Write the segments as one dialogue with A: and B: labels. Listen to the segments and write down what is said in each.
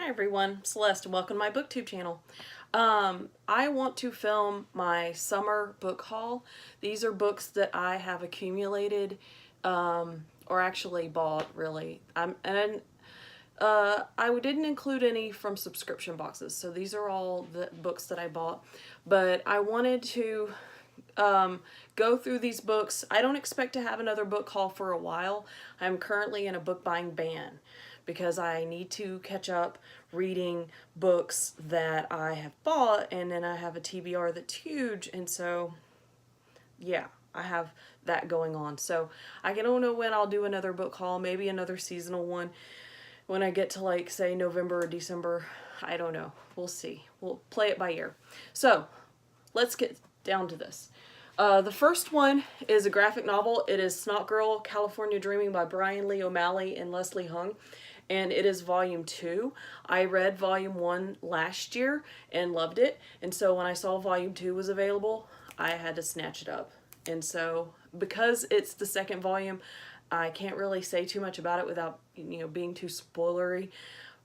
A: Hi everyone, Celeste, welcome to my booktube channel. I want to film my summer book haul. These are books that I have accumulated, or actually bought, really. I didn't include any from subscription boxes, so these are all the books that I bought. But I wanted to go through these books. I don't expect to have another book haul for a while. I'm currently in a book buying ban because I need to catch up reading books that I have bought, and then I have a TBR that's huge, and so yeah, I have that going on. So I don't know when I'll do another book haul, maybe another seasonal one when I get to, like, say November or December. I don't know. We'll see. We'll play it by ear. So let's get down to this. The first one is a graphic novel. It is Snot Girl, California Dreaming by Brian Lee O'Malley and Leslie Hung. And it is volume 2. I read volume 1 last year and loved it. And so when I saw volume 2 was available, I had to snatch it up. And so because it's the second volume, I can't really say too much about it without, being too spoilery.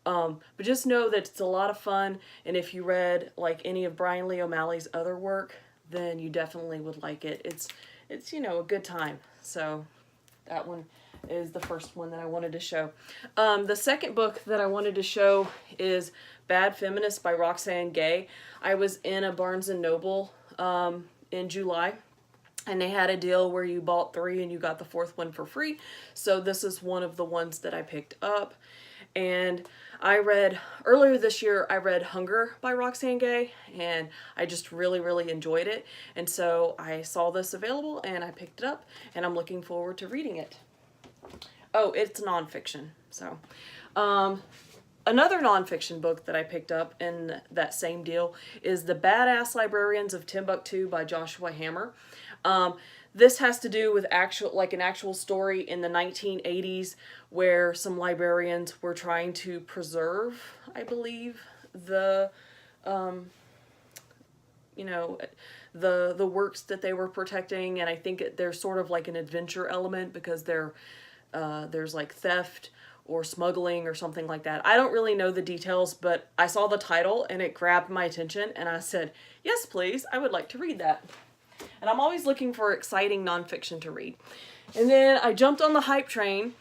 A: But just know that it's a lot of fun, and if you read like any of Brian Lee O'Malley's other work, then you definitely would like it. It's a good time. So that one is the first one that I wanted to show. The second book that I wanted to show is Bad Feminist by Roxane Gay. I was in a Barnes & Noble in July, and they had a deal where you bought 3 and you got the 4th one for free. So this is one of the ones that I picked up. And earlier this year, I read Hunger by Roxane Gay, and I just really, really enjoyed it. And so I saw this available and I picked it up, and I'm looking forward to reading it. Oh, it's nonfiction. So, another nonfiction book that I picked up in that same deal is The Badass Librarians of Timbuktu by Joshua Hammer. This has to do with an actual story in the 1980s where some librarians were trying to preserve, I believe, the works that they were protecting, and I think there's sort of like an adventure element because there's like theft or smuggling or something like that. I don't really know the details, but I saw the title and it grabbed my attention, and I said, yes, please, I would like to read that. And I'm always looking for exciting nonfiction to read. And then I jumped on the hype train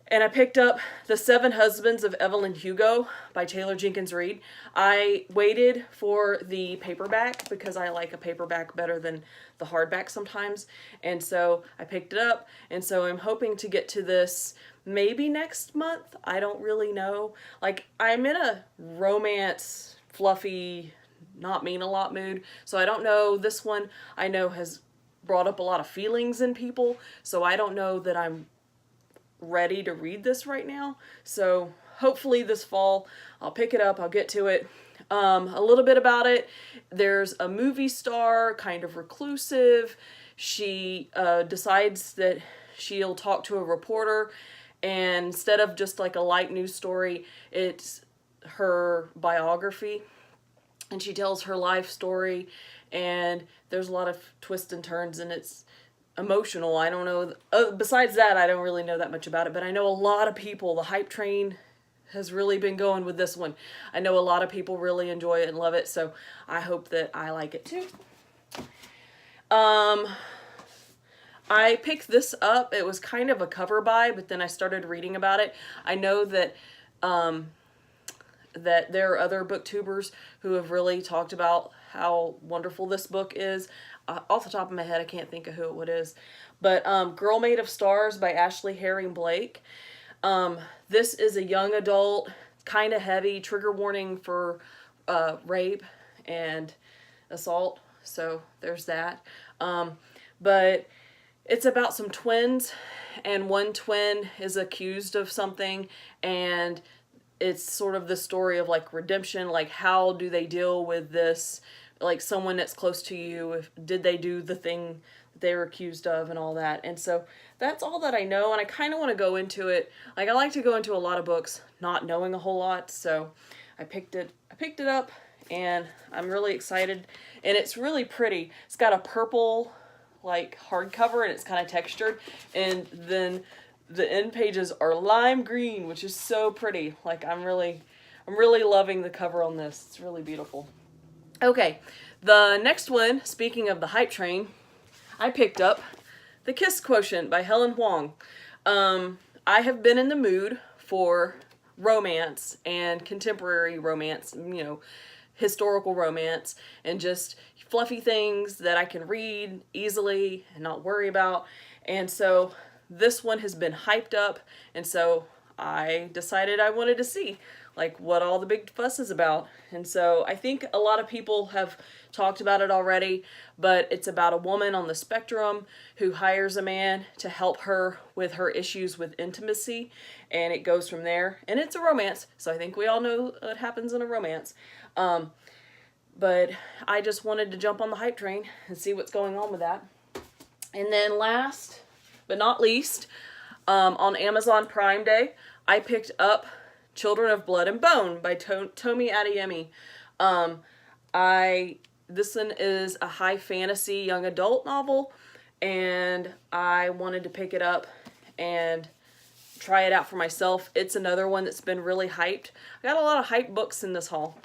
A: and I picked up The 7 Husbands of Evelyn Hugo by Taylor Jenkins Reid. I waited for the paperback because I like a paperback better than the hardback sometimes. And so I picked it up. And so I'm hoping to get to this maybe next month. I don't really know. Like, I'm in a romance, fluffy, not mean a lot mood. So I don't know. This one I know has brought up a lot of feelings in people. So I don't know that I'm ready to read this right now. So hopefully this fall I'll pick it up, I'll get to it. A little bit about it. There's a movie star, kind of reclusive. She decides that she'll talk to a reporter, and instead of just like a light news story, it's her biography, and she tells her life story, and there's a lot of twists and turns, and it's emotional. I don't know. Besides that, I don't really know that much about it, but I know a lot of people, the hype train has really been going with this one. I know a lot of people really enjoy it and love it, so I hope that I like it too. I picked this up. It was kind of a cover buy, but then I started reading about it. I know that that there are other booktubers who have really talked about how wonderful this book is. Off the top of my head, I can't think of who it is. But Girl Made of Stars by Ashley Herring Blake. This is a young adult, kind of heavy, trigger warning for rape and assault. So there's that. But it's about some twins, and one twin is accused of something, and it's sort of the story of like redemption, like how do they deal with this, like someone that's close to you, did they do the thing that they were accused of and all that. And so that's all that I know, and I kind of want to go into it. Like, I like to go into a lot of books not knowing a whole lot, so I picked it up, and I'm really excited, and it's really pretty. It's got a purple like hardcover, and it's kind of textured, and then the end pages are lime green, which is so pretty. Like, I'm really I'm really loving the cover on this. It's really beautiful. Okay, the next one, speaking of the hype train, I picked up The Kiss Quotient by Helen Hoang. I have been in the mood for romance and contemporary romance, you know, historical romance, and just fluffy things that I can read easily and not worry about. And so this one has been hyped up, and so I decided I wanted to see like what all the big fuss is about. And so I think a lot of people have talked about it already, but it's about a woman on the spectrum who hires a man to help her with her issues with intimacy, and it goes from there. And it's a romance, so I think we all know what happens in a romance. But I just wanted to jump on the hype train and see what's going on with that. And then last but not least, on Amazon Prime Day, I picked up Children of Blood and Bone by Tomi Adeyemi. This one is a high fantasy young adult novel, and I wanted to pick it up and try it out for myself. It's another one that's been really hyped. I got a lot of hype books in this haul,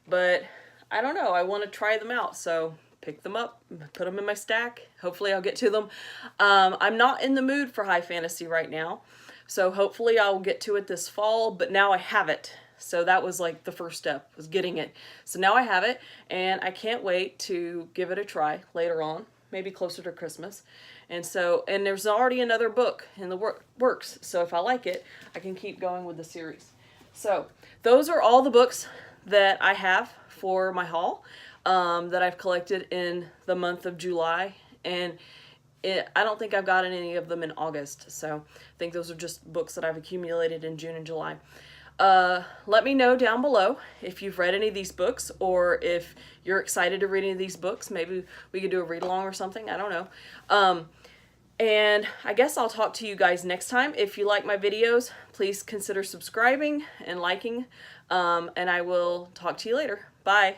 A: but I don't know, I want to try them out, so pick them up, put them in my stack. Hopefully I'll get to them. I'm not in the mood for high fantasy right now, so hopefully I'll get to it this fall, but now I have it. So that was like the first step, was getting it. So now I have it, and I can't wait to give it a try later on, maybe closer to Christmas. And there's already another book in the works, so if I like it, I can keep going with the series. So those are all the books that I have for my haul that I've collected in the month of July, and I don't think I've gotten any of them in August, so I think those are just books that I've accumulated in June and July. Let me know down below if you've read any of these books, or if you're excited to read any of these books. Maybe we could do a read along or something, I don't know. And I guess I'll talk to you guys next time. If you like my videos, please consider subscribing and liking, and I will talk to you later. Bye.